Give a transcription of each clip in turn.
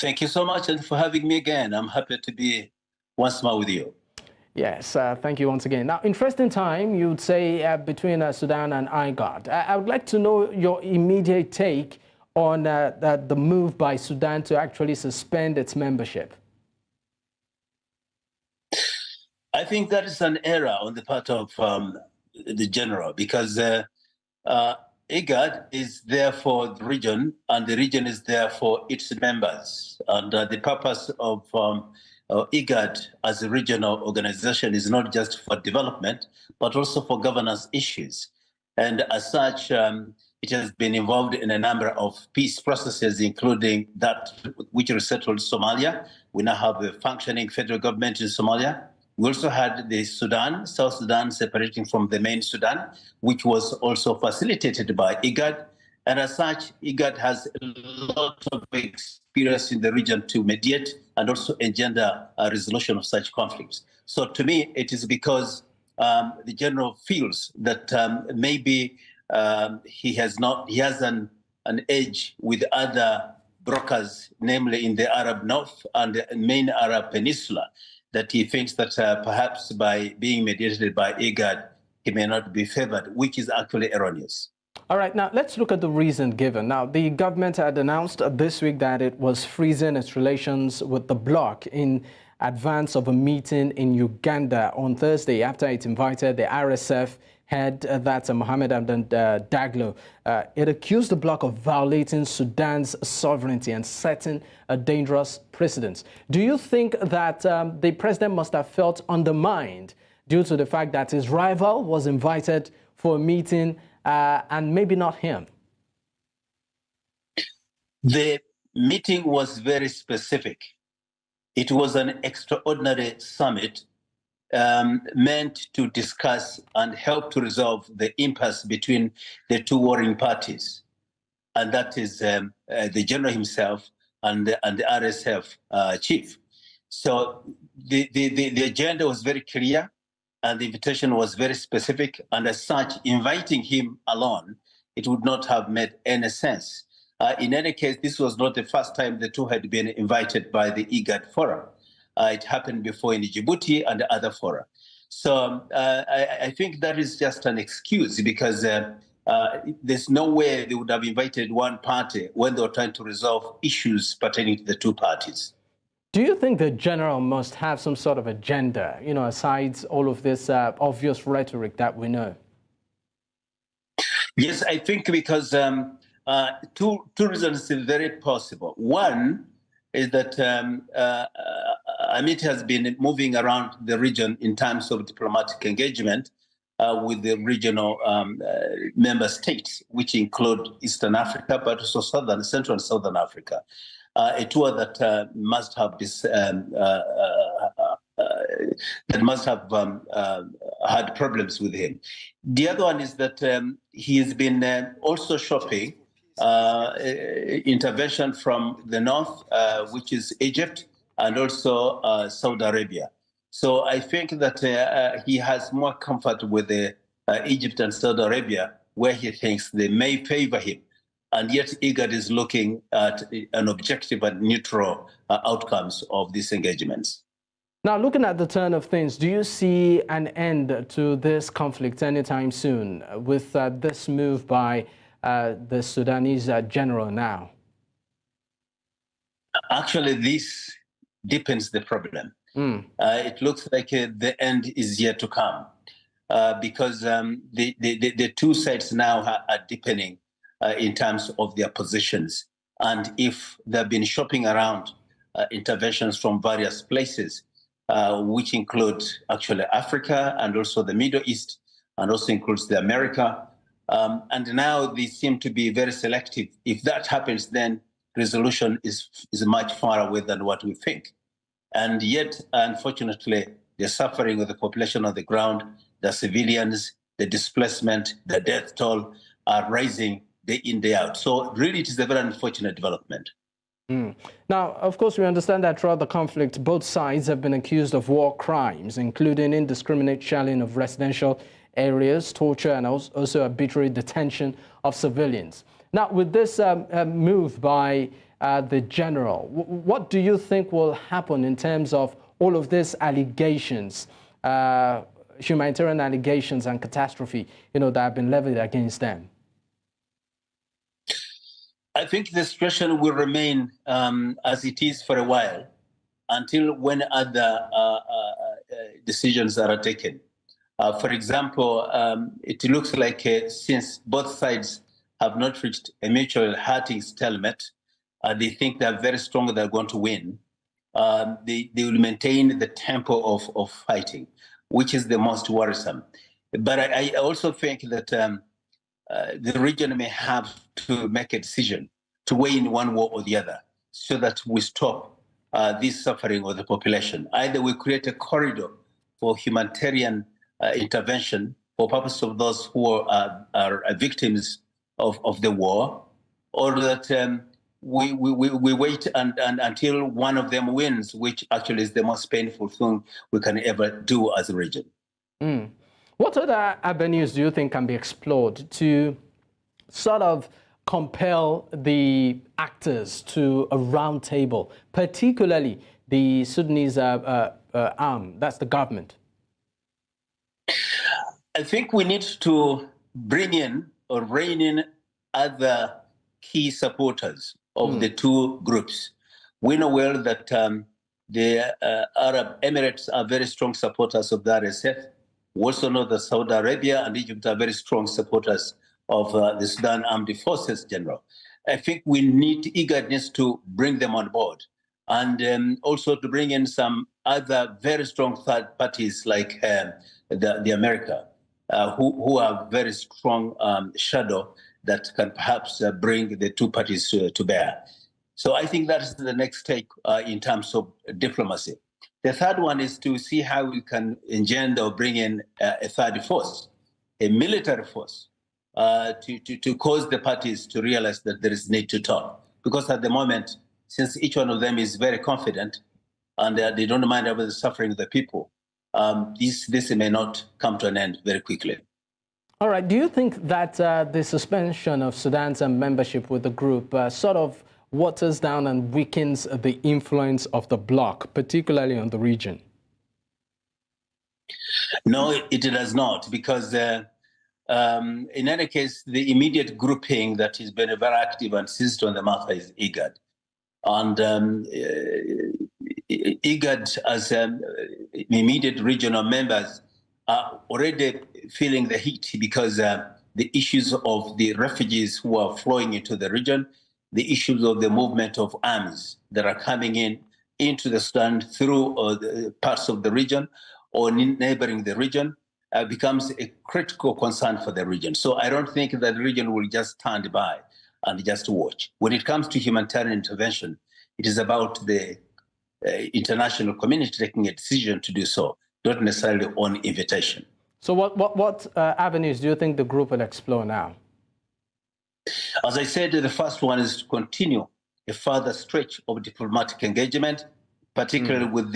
Thank you so much and for having me again. I'm happy to be once more with you. Yes, thank you once again. Now, interesting time, you'd say, between Sudan and IGAD. I would like to know your immediate take on the move by Sudan to actually suspend its membership. I think that is an error on the part of the general, because IGAD is there for the region, and the region is there for its members. And the purpose of IGAD as a regional organization is not just for development, but also for governance issues. And as such, it has been involved in a number of peace processes, including that which resettled Somalia. We now have a functioning federal government in Somalia. We also had the Sudan, South Sudan, separating from the main Sudan, which was also facilitated by IGAD. And as such, IGAD has a lot of experience in the region to mediate and also engender a resolution of such conflicts. So to me, it is because the general feels that maybe he has an edge with other brokers, namely in the Arab North and the main Arab Peninsula, that he thinks that perhaps by being mediated by IGAD, he may not be favored, which is actually erroneous. All right, now let's look at the reason given. Now, the government had announced this week that it was freezing its relations with the bloc in advance of a meeting in Uganda on Thursday after it invited the RSF head, that's Mohamed Hamdan Daglo. It accused the bloc of violating Sudan's sovereignty and setting a dangerous precedent. Do you think that the president must have felt undermined due to the fact that his rival was invited for a meeting and maybe not him? The meeting was very specific. It was an extraordinary summit meant to discuss and help to resolve the impasse between the two warring parties. And that is the general himself and the RSF chief. So the agenda was very clear and the invitation was very specific. And as such, inviting him alone, it would not have made any sense. In any case, this was not the first time the two had been invited by the IGAD forum. It happened before in Djibouti and other fora. So I think that is just an excuse because there's no way they would have invited one party when they were trying to resolve issues pertaining to the two parties. Do you think the general must have some sort of agenda, aside all of this obvious rhetoric that we know? Yes, I think because two reasons are very possible. One is that Amit has been moving around the region in terms of diplomatic engagement with the regional member states, which include Eastern Africa, but also Central and Southern Africa. A tour that must have had problems with him. The other one is that he has been also shopping intervention from the north, which is Egypt, and also Saudi Arabia. So I think that he has more comfort with Egypt and Saudi Arabia, where he thinks they may favor him. And yet IGAD is looking at an objective and neutral outcomes of these engagements. Now, looking at the turn of things, do you see an end to this conflict anytime soon with this move by the Sudanese general now? Actually, this deepens the problem. It looks like the end is yet to come because the two sides now are deepening in terms of their positions. And if they've been shopping around interventions from various places, which include actually Africa and also the Middle East, and also includes the America, and now they seem to be very selective. If that happens, then resolution is much far away than what we think. And yet, unfortunately, the suffering of the population on the ground, the civilians, the displacement, the death toll are rising day in, day out. So really, it is a very unfortunate development. Now, of course, we understand that throughout the conflict, both sides have been accused of war crimes, including indiscriminate shelling of residential areas, torture, and also arbitrary detention of civilians. Now, with this move by the general, what do you think will happen in terms of all of these allegations, humanitarian allegations and catastrophe, that have been levied against them? I think the situation will remain as it is for a while until when other decisions are taken. For example, it looks like since both sides have not reached a mutual hurting stalemate, they think they're very strong, they're going to win. They will maintain the tempo of fighting, which is the most worrisome. But I also think that the region may have to make a decision to weigh in one way or the other so that we stop this suffering of the population. Either we create a corridor for humanitarian intervention for purpose of those who are victims of the war, or that we wait until one of them wins, which actually is the most painful thing we can ever do as a region. Mm. What other avenues do you think can be explored to sort of compel the actors to a round table, particularly the Sudanese arm, that's the government? I think we need to bring in or rein in other key supporters of the two groups. We know well that the Arab Emirates are very strong supporters of the RSF. We also know that Saudi Arabia and Egypt are very strong supporters of the Sudan Armed Forces General. I think we need eagerness to bring them on board, and also to bring in some other very strong third parties like the America, who are very strong shadow that can perhaps bring the two parties to bear. So I think that is the next step in terms of diplomacy. The third one is to see how we can engender or bring in a third force, a military force, to cause the parties to realize that there is need to talk. Because at the moment, since each one of them is very confident and they don't mind about the suffering of the people, this may not come to an end very quickly. All right. Do you think that the suspension of Sudan's membership with the group sort of waters down and weakens the influence of the bloc, particularly on the region? No, it does not, because in any case, the immediate grouping that has been very active and seized on the matter is IGAD. And IGAD, as immediate regional members, are already feeling the heat because the issues of the refugees who are flowing into the region, the issues of the movement of arms that are coming into the Sudan through the parts of the region or neighboring the region becomes a critical concern for the region. So I don't think that the region will just stand by and just watch. When it comes to humanitarian intervention, it is about the international community taking a decision to do so, not necessarily on invitation. So what avenues do you think the group will explore now? As I said, the first one is to continue a further stretch of diplomatic engagement, particularly with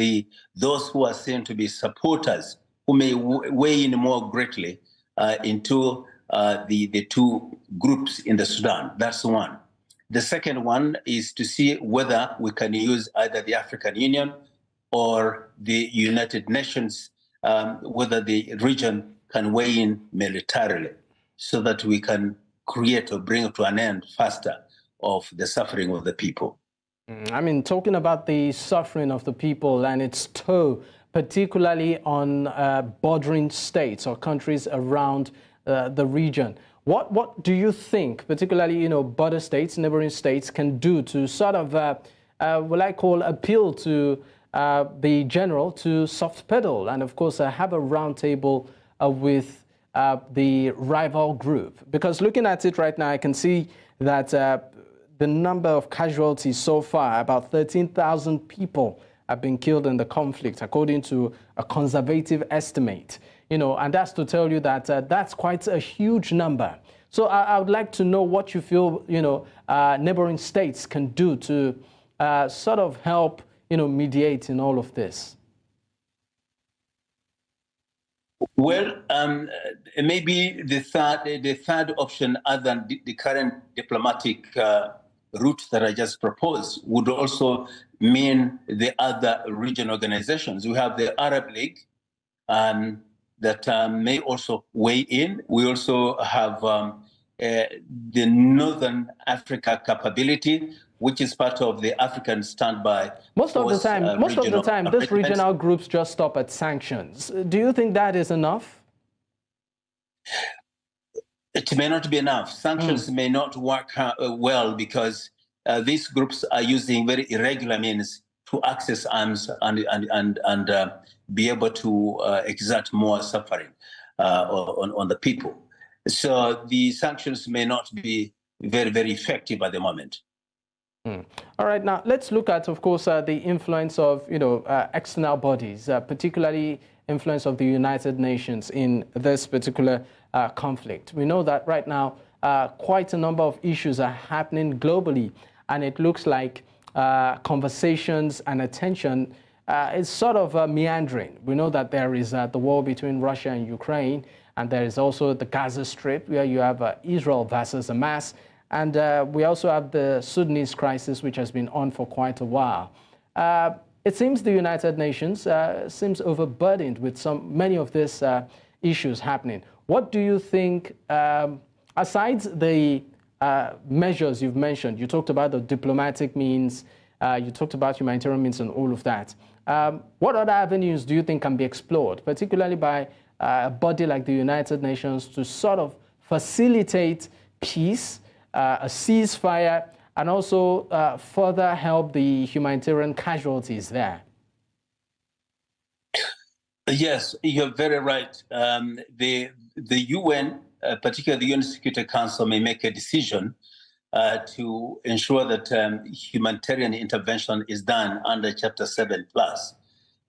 those who are seen to be supporters, who may weigh in more greatly into the two groups in the Sudan. That's one. The second one is to see whether we can use either the African Union or the United Nations, whether the region can weigh in militarily so that we can create or bring to an end faster of the suffering of the people. I mean, talking about the suffering of the people and its toll, particularly on bordering states or countries around the region, what do you think, particularly, border states, neighboring states, can do to sort of, what I call, appeal to the general to soft pedal and, of course, have a roundtable with the rival group? Because looking at it right now, I can see that the number of casualties so far, about 13,000 people have been killed in the conflict, according to a conservative estimate. And that's to tell you that that's quite a huge number. So I would like to know what you feel, neighboring states can do to sort of help, mediate in all of this. Well, maybe the third option, other than the current diplomatic route that I just proposed, would also mean the other regional organizations. We have the Arab League that may also weigh in. We also have the Northern Africa capability, which is part of the African standby. Most of the time, these regional groups just stop at sanctions. Do you think that is enough? It may not be enough. Sanctions may not work well because these groups are using very irregular means to access arms and be able to exert more suffering on the people. So the sanctions may not be very, very effective at the moment. All right, now let's look at, of course, the influence of, external bodies, particularly influence of the United Nations in this particular conflict. We know that right now quite a number of issues are happening globally, and it looks like conversations and attention is sort of meandering. We know that there is the war between Russia and Ukraine, and there is also the Gaza Strip, where you have Israel versus Hamas. And we also have the Sudanese crisis, which has been on for quite a while. It seems the United Nations seems overburdened with many of these issues happening. What do you think, aside the measures you've mentioned, you talked about the diplomatic means, you talked about humanitarian means and all of that. What other avenues do you think can be explored, particularly by a body like the United Nations, to sort of facilitate peace, a ceasefire, and also further help the humanitarian casualties there? Yes, you're very right. The UN, particularly the UN Security Council, may make a decision to ensure that humanitarian intervention is done under Chapter 7+,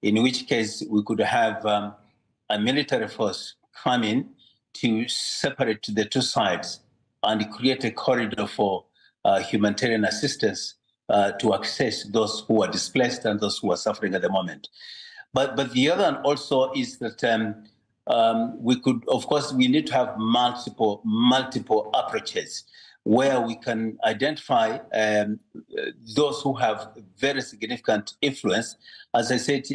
in which case we could have a military force come in to separate the two sides and create a corridor for humanitarian assistance to access those who are displaced and those who are suffering at the moment. But the other one also is that we could, of course, we need to have multiple approaches where we can identify those who have very significant influence. As I said,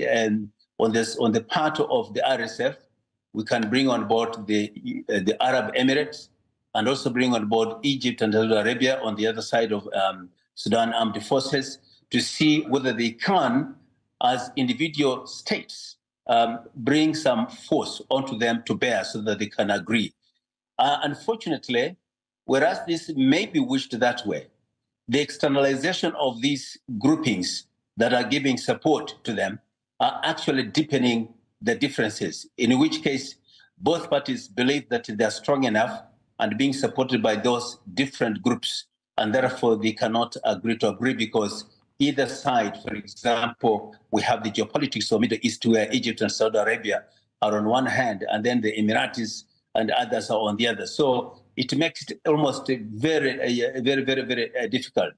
on the part of the RSF, we can bring on board the Arab Emirates, and also bring on board Egypt and Saudi Arabia on the other side of Sudan Armed Forces, to see whether they can, as individual states, bring some force onto them to bear so that they can agree. Unfortunately, whereas this may be wished that way, the externalization of these groupings that are giving support to them are actually deepening the differences, in which case both parties believe that they're strong enough and being supported by those different groups, and therefore they cannot agree to agree, because either side, for example, we have the geopolitics of Middle East, where Egypt and Saudi Arabia are on one hand, and then the Emiratis and others are on the other. So it makes it almost very difficult.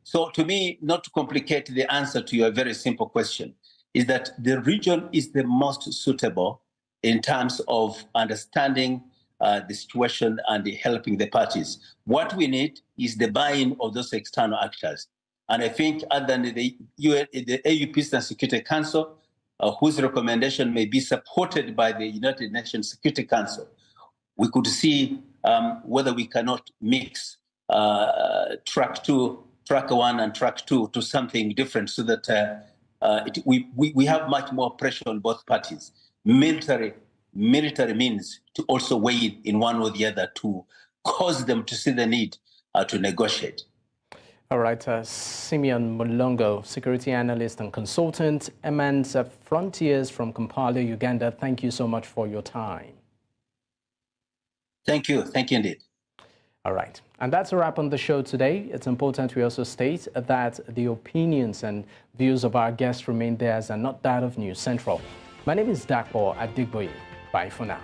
So to me, not to complicate the answer to your very simple question, is that the region is the most suitable in terms of understanding the situation and helping the parties. What we need is the buy-in of those external actors. And I think other than the AU Peace and Security Council, whose recommendation may be supported by the United Nations Security Council, we could see whether we cannot mix track 1 and track 2 to something different, so that we have much more pressure on both parties. Military means to also weigh in one or the other to cause them to see the need to negotiate. All right, Hon.Mulongo, security analyst and consultant, Emans Frontiers from Kampala, Uganda. Thank you so much for your time. Thank you indeed. All right, and that's a wrap on the show today. It's important we also state that the opinions and views of our guests remain theirs and not that of News Central. My name is Dakpo Adigboye. Bye for now.